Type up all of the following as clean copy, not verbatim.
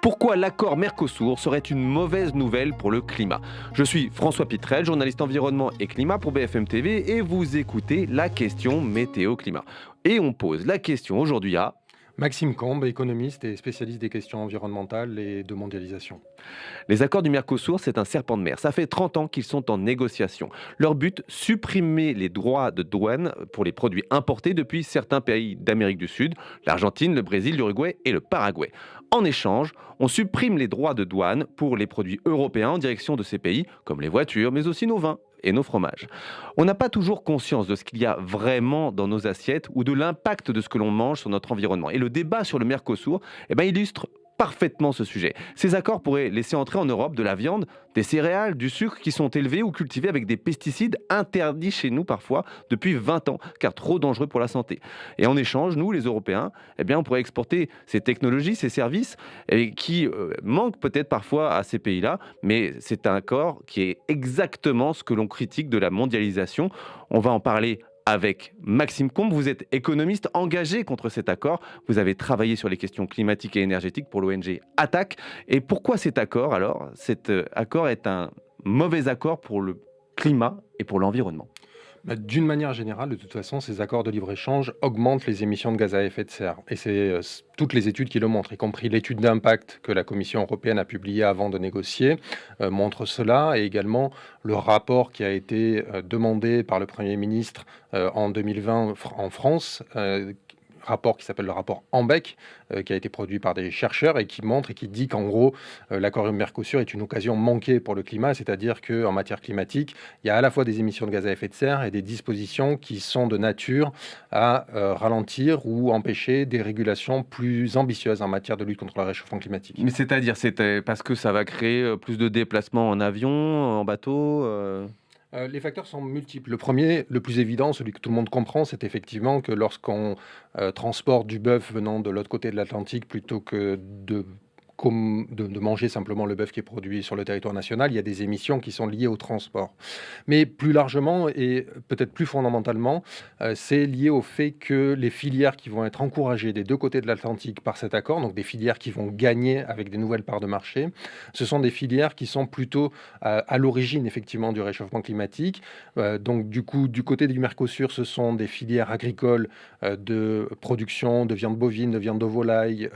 Pourquoi l'accord Mercosur serait une mauvaise nouvelle pour le climat? Je suis François Pitrel, journaliste environnement et climat pour BFM TV et vous écoutez la question météo-climat. Et on pose la question aujourd'hui à... Maxime Combe, économiste et spécialiste des questions environnementales et de mondialisation. Les accords du Mercosur, c'est un serpent de mer. Ça fait 30 ans qu'ils sont en négociation. Leur but, supprimer les droits de douane pour les produits importés depuis certains pays d'Amérique du Sud, l'Argentine, le Brésil, l'Uruguay et le Paraguay. En échange, on supprime les droits de douane pour les produits européens en direction de ces pays, comme les voitures, mais aussi nos vins et nos fromages. On n'a pas toujours conscience de ce qu'il y a vraiment dans nos assiettes ou de l'impact de ce que l'on mange sur notre environnement. Et le débat sur le Mercosur illustre parfaitement ce sujet. Ces accords pourraient laisser entrer en Europe de la viande, des céréales, du sucre qui sont élevés ou cultivés avec des pesticides interdits chez nous parfois depuis 20 ans, car trop dangereux pour la santé. Et en échange, nous, les Européens, on pourrait exporter ces technologies, ces services qui manquent peut-être parfois à ces pays-là, mais c'est un accord qui est exactement ce que l'on critique de la mondialisation. On va en parler avec Maxime Combe. Vous êtes économiste engagé contre cet accord. Vous avez travaillé sur les questions climatiques et énergétiques pour l'ONG Attac. Et pourquoi cet accord, alors? Cet accord est un mauvais accord pour le climat et pour l'environnement. D'une manière générale, de toute façon, ces accords de libre-échange augmentent les émissions de gaz à effet de serre. Et c'est toutes les études qui le montrent, y compris l'étude d'impact que la Commission européenne a publiée avant de négocier, montre cela. Et également le rapport qui a été demandé par le Premier ministre en 2020 en France, rapport qui s'appelle le rapport Ambec, qui a été produit par des chercheurs et qui montre et qui dit qu'en gros, l'accord Mercosur est une occasion manquée pour le climat, c'est-à-dire qu'en matière climatique, il y a à la fois des émissions de gaz à effet de serre et des dispositions qui sont de nature à ralentir ou empêcher des régulations plus ambitieuses en matière de lutte contre le réchauffement climatique. Mais c'est-à-dire, c'est parce que ça va créer plus de déplacements en avion, en bateau Les facteurs sont multiples. Le premier, le plus évident, celui que tout le monde comprend, c'est effectivement que lorsqu'on transporte du bœuf venant de l'autre côté de l'Atlantique plutôt que de manger simplement le bœuf qui est produit sur le territoire national, il y a des émissions qui sont liées au transport. Mais plus largement et peut-être plus fondamentalement, c'est lié au fait que les filières qui vont être encouragées des deux côtés de l'Atlantique par cet accord, donc des filières qui vont gagner avec des nouvelles parts de marché, ce sont des filières qui sont plutôt à l'origine effectivement du réchauffement climatique. Donc du coup, du côté du Mercosur, ce sont des filières agricoles de production de viande bovine, de viande de volaille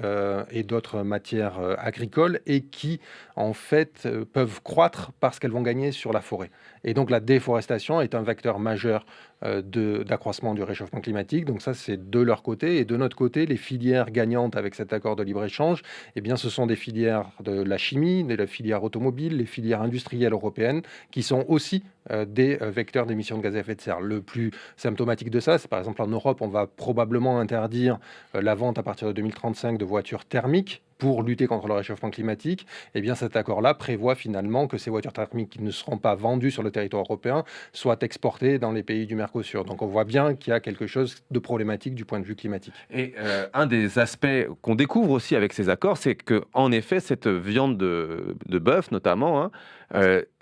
et d'autres matières agricoles et qui, en fait, peuvent croître parce qu'elles vont gagner sur la forêt. Et donc, la déforestation est un vecteur majeur d'accroissement du réchauffement climatique. Donc ça, c'est de leur côté. Et de notre côté, les filières gagnantes avec cet accord de libre-échange, eh bien, ce sont des filières de la chimie, de la filière automobile, les filières industrielles européennes, qui sont aussi des vecteurs d'émissions de gaz à effet de serre. Le plus symptomatique de ça, c'est par exemple en Europe, on va probablement interdire la vente à partir de 2035 de voitures thermiques pour lutter contre le réchauffement climatique. Eh bien, cet accord-là prévoit finalement que ces voitures thermiques qui ne seront pas vendues sur le territoire européen soient exportées dans les pays du Mercosur. Donc on voit bien qu'il y a quelque chose de problématique du point de vue climatique. Et un des aspects qu'on découvre aussi avec ces accords, c'est que en effet, cette viande de bœuf notamment,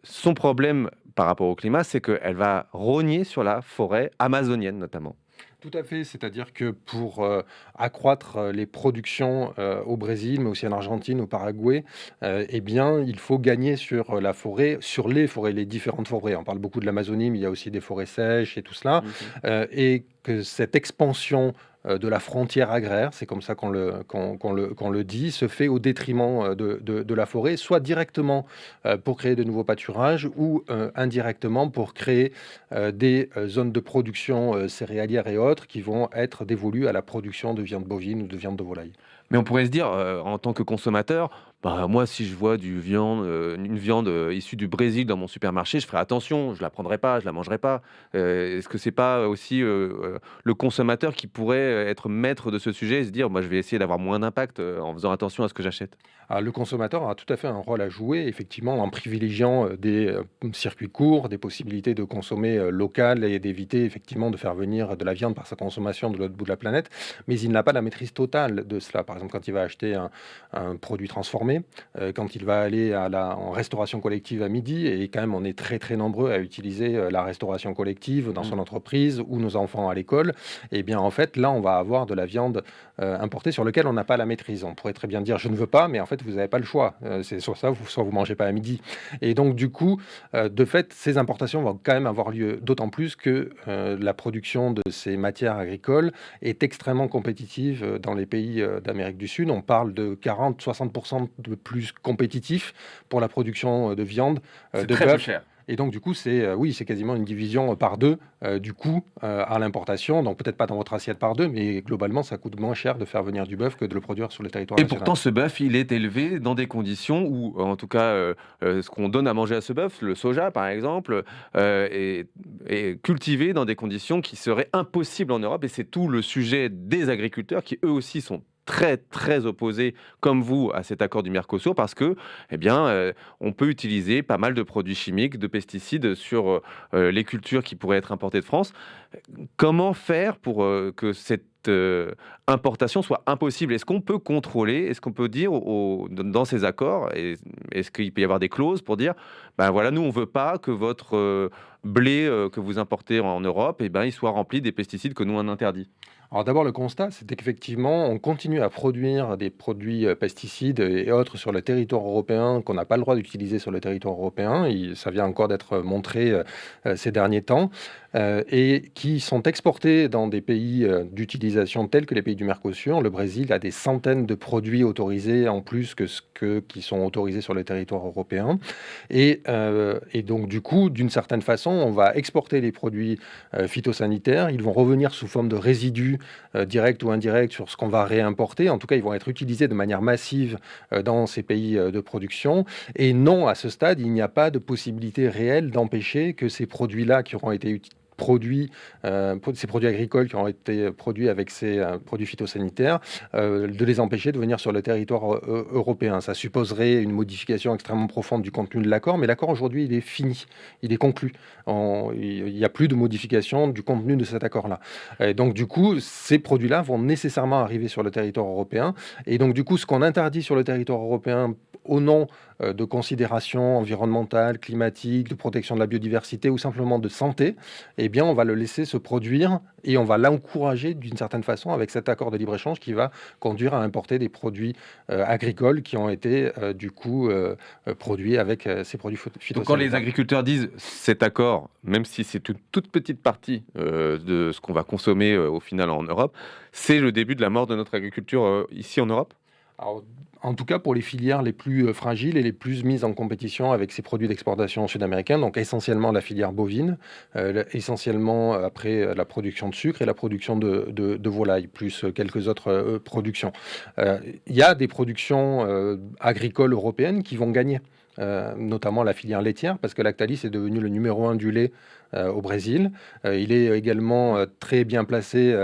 son problème par rapport au climat, c'est qu'elle va rogner sur la forêt amazonienne notamment. Tout à fait, c'est-à-dire que pour accroître les productions au Brésil, mais aussi en Argentine, au Paraguay, eh bien, il faut gagner sur la forêt, sur les forêts, les différentes forêts. On parle beaucoup de l'Amazonie, mais il y a aussi des forêts sèches et tout cela. Et que cette expansion de la frontière agraire, c'est comme ça qu'on le dit, se fait au détriment de la forêt, soit directement pour créer de nouveaux pâturages ou indirectement pour créer des zones de production céréalière et autres qui vont être dévolues à la production de viande bovine ou de viande de volaille. Mais on pourrait se dire, en tant que consommateur, bah, moi, si je vois une viande issue du Brésil dans mon supermarché, je ferai attention, je la prendrai pas, je la mangerai pas. Est-ce que c'est pas aussi le consommateur qui pourrait être maître de ce sujet et se dire, moi, je vais essayer d'avoir moins d'impact en faisant attention à ce que j'achète? Ah, le consommateur a tout à fait un rôle à jouer, effectivement, en privilégiant des circuits courts, des possibilités de consommer local et d'éviter effectivement de faire venir de la viande par sa consommation de l'autre bout de la planète. Mais il n'a pas la maîtrise totale de cela. Par exemple, quand il va acheter un produit transformé, fermé. Quand il va aller en restauration collective à midi, et quand même on est très très nombreux à utiliser la restauration collective dans son entreprise ou nos enfants à l'école, et bien en fait là on va avoir de la viande importée sur laquelle on n'a pas la maîtrise. On pourrait très bien dire je ne veux pas, mais en fait vous n'avez pas le choix. C'est soit ça, soit vous mangez pas à midi. Et donc du coup, de fait, ces importations vont quand même avoir lieu, d'autant plus que la production de ces matières agricoles est extrêmement compétitive dans les pays d'Amérique du Sud. On parle de 40-60% de plus compétitif pour la production de viande, C'est de très peu bœuf. cher. Et donc, du coup, c'est quasiment une division par deux du coût à l'importation. Donc, peut-être pas dans votre assiette par deux, mais globalement, ça coûte moins cher de faire venir du bœuf que de le produire sur le territoire Et national. pourtant, ce bœuf, il est élevé dans des conditions où, en tout cas, ce qu'on donne à manger à ce bœuf, le soja par exemple, est cultivé dans des conditions qui seraient impossibles en Europe. Et c'est tout le sujet des agriculteurs qui, eux aussi, sont très très opposés, comme vous, à cet accord du Mercosur, parce que, eh bien, on peut utiliser pas mal de produits chimiques, de pesticides sur les cultures qui pourraient être importées de France. Comment faire pour que cette importation soit impossible? Est-ce qu'on peut contrôler? Est-ce qu'on peut dire dans ces accords, est-ce qu'il peut y avoir des clauses pour dire, ben voilà, nous on veut pas que votre blé que vous importez en Europe, eh ben, il soit rempli des pesticides que nous on interdit? Alors d'abord, le constat, c'était qu'effectivement, on continue à produire des produits pesticides et autres sur le territoire européen qu'on n'a pas le droit d'utiliser sur le territoire européen. Ça vient encore d'être montré ces derniers temps et qui sont exportés dans des pays d'utilisation tels que les pays du Mercosur. Le Brésil a des centaines de produits autorisés en plus qui sont autorisés sur le territoire européen. Et donc, du coup, d'une certaine façon, on va exporter les produits phytosanitaires. Ils vont revenir sous forme de résidus directs ou indirects sur ce qu'on va réimporter. En tout cas, ils vont être utilisés de manière massive dans ces pays de production. Et non, à ce stade, il n'y a pas de possibilité réelle d'empêcher que ces produits-là qui auront été ces produits agricoles qui ont été produits avec ces produits phytosanitaires, de les empêcher de venir sur le territoire européen. Ça supposerait une modification extrêmement profonde du contenu de l'accord, mais l'accord aujourd'hui, il est fini, il est conclu. Il n'y a plus de modification du contenu de cet accord-là. Et donc, du coup, ces produits-là vont nécessairement arriver sur le territoire européen. Et donc, du coup, ce qu'on interdit sur le territoire européen au nom de considérations environnementales, climatiques, de protection de la biodiversité ou simplement de santé, eh bien, on va le laisser se produire et on va l'encourager d'une certaine façon avec cet accord de libre-échange qui va conduire à importer des produits agricoles qui ont été produits avec ces produits phytosanitaires. Donc quand les agriculteurs disent cet accord, même si c'est une toute petite partie de ce qu'on va consommer au final en Europe, c'est le début de la mort de notre agriculture ici en Europe? Alors, en tout cas, pour les filières les plus fragiles et les plus mises en compétition avec ces produits d'exportation sud-américains, donc essentiellement la filière bovine, essentiellement après la production de sucre et la production de volaille, plus quelques autres productions. Il y a des productions agricoles européennes qui vont gagner. Notamment la filière laitière, parce que Lactalis est devenu le numéro 1 du lait au Brésil. Il est également très bien placé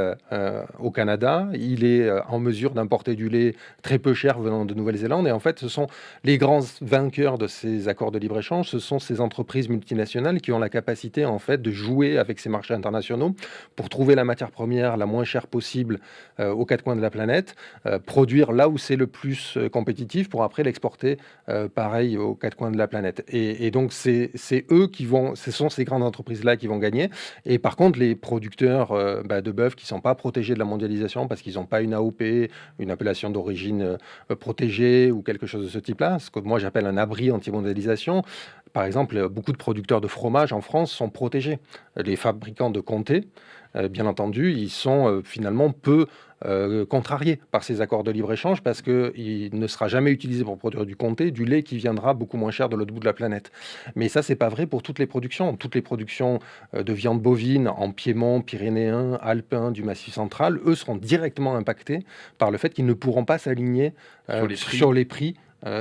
au Canada. Il est en mesure d'importer du lait très peu cher venant de Nouvelle-Zélande. Et en fait, ce sont les grands vainqueurs de ces accords de libre-échange. Ce sont ces entreprises multinationales qui ont la capacité en fait de jouer avec ces marchés internationaux pour trouver la matière première la moins chère possible aux quatre coins de la planète, produire là où c'est le plus compétitif pour après l'exporter pareil aux quatre coins de la planète. Et donc, c'est eux qui vont, ce sont ces grandes entreprises-là qui vont gagner. Et par contre, les producteurs de bœuf qui ne sont pas protégés de la mondialisation parce qu'ils n'ont pas une AOP, une appellation d'origine protégée ou quelque chose de ce type-là, ce que moi j'appelle un abri anti-mondialisation. Par exemple, beaucoup de producteurs de fromage en France sont protégés. Les fabricants de comté, bien entendu, ils sont finalement peu contrariés par ces accords de libre-échange parce qu'il ne sera jamais utilisé pour produire du comté, du lait qui viendra beaucoup moins cher de l'autre bout de la planète. Mais ça, c'est pas vrai pour toutes les productions. Toutes les productions de viande bovine en Piémont, Pyrénéen, Alpin, du Massif central, eux seront directement impactés par le fait qu'ils ne pourront pas s'aligner sur les prix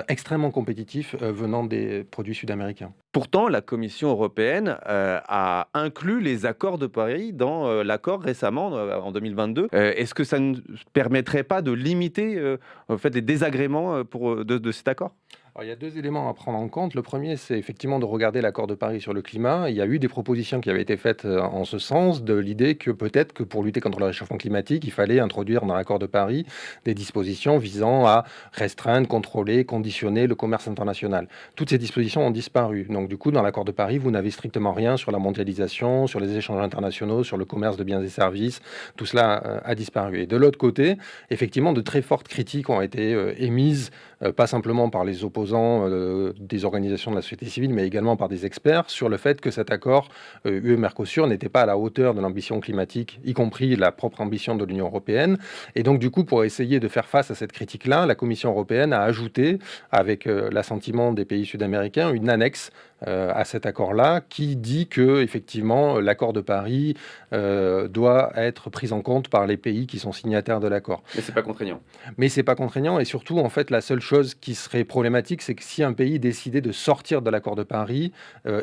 extrêmement compétitifs venant des produits sud-américains. Pourtant, la Commission européenne a inclus les accords de Paris dans l'accord récemment, en 2022. Est-ce que ça ne permettrait pas de limiter en fait, les désagréments de cet accord ? Alors, il y a 2 éléments à prendre en compte. Le premier, c'est effectivement de regarder l'accord de Paris sur le climat. Il y a eu des propositions qui avaient été faites, en ce sens, de l'idée que peut-être que pour lutter contre le réchauffement climatique, il fallait introduire dans l'accord de Paris des dispositions visant à restreindre, contrôler, conditionner le commerce international. Toutes ces dispositions ont disparu. Donc du coup, dans l'accord de Paris, vous n'avez strictement rien sur la mondialisation, sur les échanges internationaux, sur le commerce de biens et services. Tout cela, a disparu. Et de l'autre côté, effectivement, de très fortes critiques ont été, émises, pas simplement par les opposants des organisations de la société civile, mais également par des experts, sur le fait que cet accord UE-Mercosur n'était pas à la hauteur de l'ambition climatique, y compris la propre ambition de l'Union européenne. Et donc, du coup, pour essayer de faire face à cette critique-là, la Commission européenne a ajouté, avec l'assentiment des pays sud-américains, une annexe à cet accord-là, qui dit que effectivement l'accord de Paris doit être pris en compte par les pays qui sont signataires de l'accord. Mais c'est pas contraignant. Mais c'est pas contraignant, et surtout, en fait, la seule chose qui serait problématique, c'est que si un pays décidait de sortir de l'accord de Paris,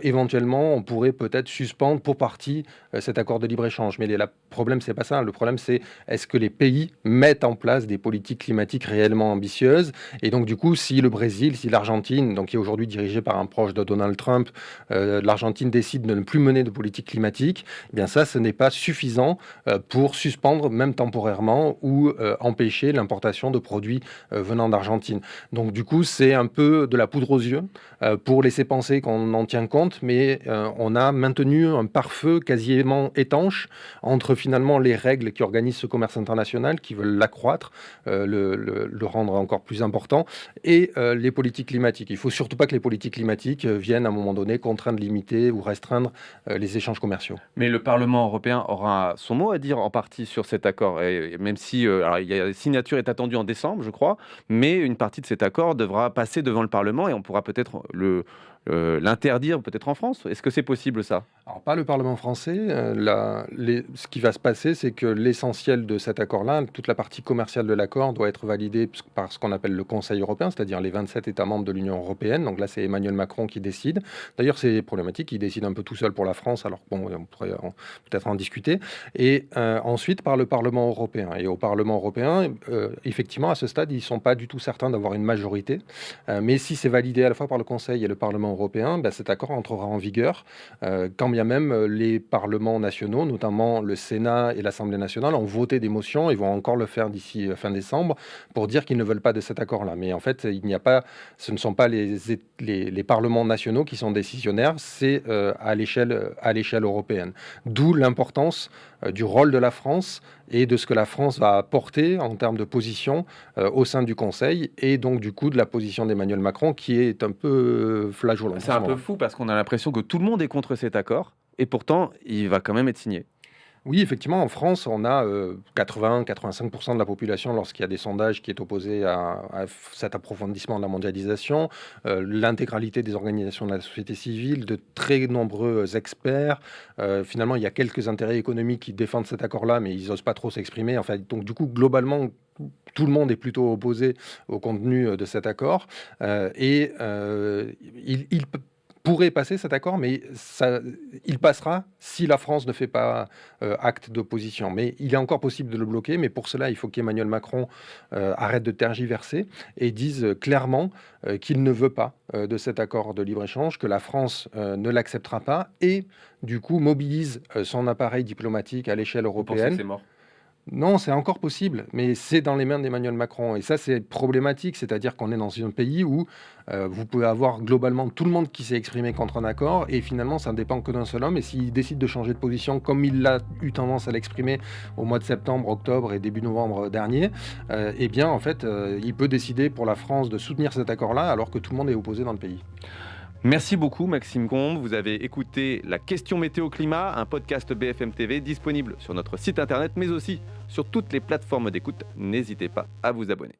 éventuellement, on pourrait peut-être suspendre pour partie cet accord de libre-échange. Mais le problème, c'est pas ça. Le problème, c'est est-ce que les pays mettent en place des politiques climatiques réellement ambitieuses? Et donc, du coup, si le Brésil, si l'Argentine, donc qui est aujourd'hui dirigée par un proche de Donald Trump, l'Argentine décide de ne plus mener de politique climatique, eh bien ça, ce n'est pas suffisant pour suspendre, même temporairement, ou empêcher l'importation de produits venant d'Argentine. Donc du coup, c'est un peu de la poudre aux yeux pour laisser penser qu'on en tient compte, mais on a maintenu un pare-feu quasiment étanche entre finalement les règles qui organisent ce commerce international, qui veulent l'accroître, le rendre encore plus important, et les politiques climatiques. Il ne faut surtout pas que les politiques climatiques viennent à un moment donné contraindre, limiter ou restreindre les échanges commerciaux. Mais le Parlement européen aura son mot à dire en partie sur cet accord, et même si alors, la signature est attendue en décembre, je crois, mais une partie de cet accord devra passer devant le Parlement et on pourra peut-être l'interdire peut-être en France. Est-ce que c'est possible ça? Alors, pas le Parlement français. Ce qui va se passer, c'est que l'essentiel de cet accord-là, toute la partie commerciale de l'accord, doit être validée par ce qu'on appelle le Conseil européen, c'est-à-dire les 27 États membres de l'Union européenne. Donc là, c'est Emmanuel Macron qui décide. D'ailleurs, c'est problématique, il décide un peu tout seul pour la France, alors bon, on pourrait peut-être en discuter. Et ensuite, par le Parlement européen. Et au Parlement européen, effectivement, à ce stade, ils ne sont pas du tout certains d'avoir une majorité. Mais si c'est validé à la fois par le Conseil et le Parlement européen, ben, cet accord entrera en vigueur, quand bien même les parlements nationaux, notamment le Sénat et l'Assemblée nationale, ont voté des motions et vont encore le faire d'ici fin décembre pour dire qu'ils ne veulent pas de cet accord-là. Mais en fait, ce ne sont pas les parlements nationaux qui sont décisionnaires, c'est à l'échelle européenne. D'où l'importance du rôle de la France et de ce que la France va apporter en termes de position au sein du Conseil, et donc du coup de la position d'Emmanuel Macron qui est un peu flageolante. C'est un peu fou parce qu'on a l'impression que tout le monde est contre cet accord et pourtant il va quand même être signé. Oui, effectivement, en France, on a 80-85% de la population, lorsqu'il y a des sondages, qui est opposée à cet approfondissement de la mondialisation. L'intégralité des organisations de la société civile, de très nombreux experts. Finalement, il y a quelques intérêts économiques qui défendent cet accord-là, mais ils n'osent pas trop s'exprimer. En fait, donc, du coup, globalement, tout le monde est plutôt opposé au contenu de cet accord. Il pourrait passer cet accord, mais il passera si la France ne fait pas acte d'opposition. Mais il est encore possible de le bloquer, mais pour cela, il faut qu'Emmanuel Macron arrête de tergiverser et dise clairement qu'il ne veut pas de cet accord de libre-échange, que la France ne l'acceptera pas, et du coup mobilise son appareil diplomatique à l'échelle européenne. Vous pensez que c'est mort? Non, c'est encore possible, mais c'est dans les mains d'Emmanuel Macron. Et ça, c'est problématique, c'est-à-dire qu'on est dans un pays où vous pouvez avoir globalement tout le monde qui s'est exprimé contre un accord, et finalement, ça ne dépend que d'un seul homme. Et s'il décide de changer de position, comme il a eu tendance à l'exprimer au mois de septembre, octobre et début novembre dernier, eh bien, en fait, il peut décider pour la France de soutenir cet accord-là, alors que tout le monde est opposé dans le pays. Merci beaucoup Maxime Combe, vous avez écouté La Question Météo Climat, un podcast BFM TV disponible sur notre site internet mais aussi sur toutes les plateformes d'écoute. N'hésitez pas à vous abonner.